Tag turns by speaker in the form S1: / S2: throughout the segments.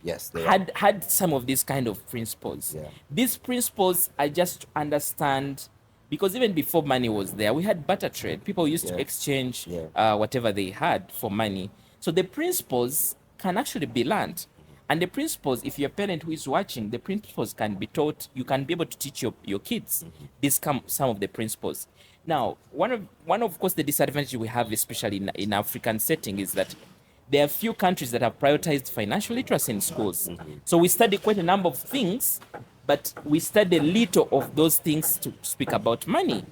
S1: Yes, they are.
S2: had some of these kind of principles.
S1: Yeah.
S2: These principles I just understand because even before money was there, we had barter trade. People used to
S1: Yeah.
S2: exchange
S1: Yeah.
S2: whatever they had for money. So the principles can actually be learned. And the principles, if you're a parent who is watching, the principles can be taught. You can be able to teach your kids these some of the principles. Now, one of course the disadvantage we have, especially in African setting, is that there are few countries that have prioritized financial literacy in schools. So we study quite a number of things, but we study little of those things to speak about money.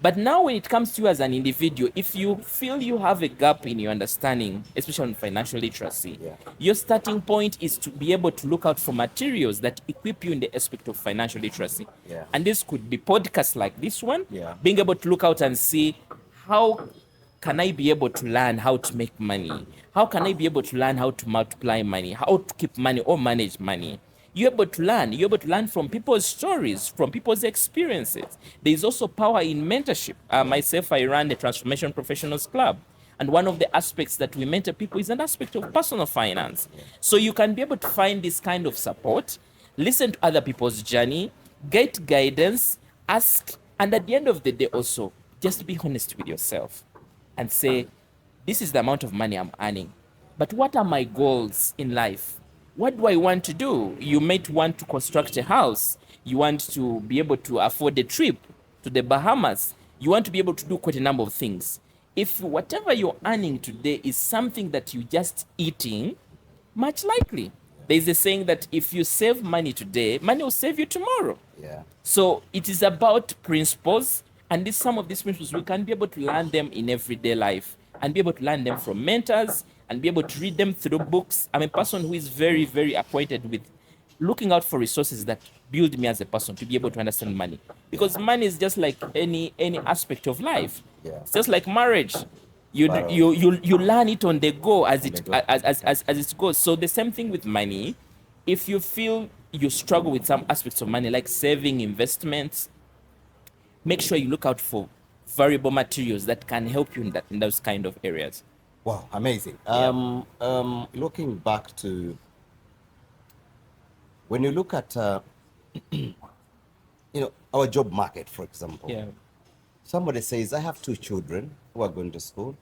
S2: But now, when it comes to you as an individual, if you feel you have a gap in your understanding, especially on financial literacy,
S1: Yeah.
S2: your starting point is to be able to look out for materials that equip you in the aspect of financial literacy.
S1: Yeah.
S2: And this could be podcasts like this one,
S1: Yeah.
S2: being able to look out and see how can I be able to learn how to make money? How can I be able to learn how to multiply money? How to keep money or manage money? You're able to learn. You're able to learn from people's stories, from people's experiences. There is also power in mentorship. Myself, I run the Transformation Professionals Club. And one of the aspects that we mentor people is an aspect of personal finance. So you can be able to find this kind of support, listen to other people's journey, get guidance, ask, and at the end of the day also, just be honest with yourself and say, this is the amount of money I'm earning. But what are my goals in life? What do I want to do? You might want to construct a house. You want to be able to afford a trip to the Bahamas. You want to be able to do quite a number of things. If whatever you're earning today is something that you're just eating, much likely there's a saying that if you save money today, money will save you tomorrow.
S1: Yeah.
S2: So it is about principles, and some of these principles we can be able to learn them in everyday life and be able to learn them from mentors and be able to read them through books. I'm a person who is very, very acquainted with looking out for resources that build me as a person to be able to understand money. Because money is just like any aspect of life.
S1: Yeah.
S2: It's just like marriage. You
S1: But,
S2: you learn it on the go as
S1: the
S2: it
S1: go.
S2: as it goes. So the same thing with money. If you feel you struggle with some aspects of money like saving, investments, make sure you look out for variable materials that can help you in those kind of areas.
S1: Wow, amazing. Looking back to when you look at our job market, for example.
S2: Yeah.
S1: Somebody says, I have two children who are going to school.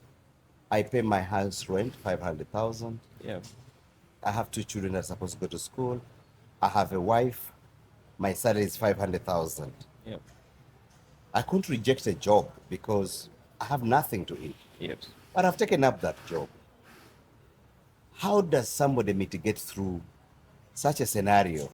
S1: I pay my house rent 500,000.
S2: Yeah.
S1: I have two children that are supposed to go to school. I have a wife. My salary is 500,000.
S2: Yeah.
S1: I couldn't reject a job because I have nothing to eat.
S2: Yes.
S1: But I've taken up that job. How does somebody mitigate through such a scenario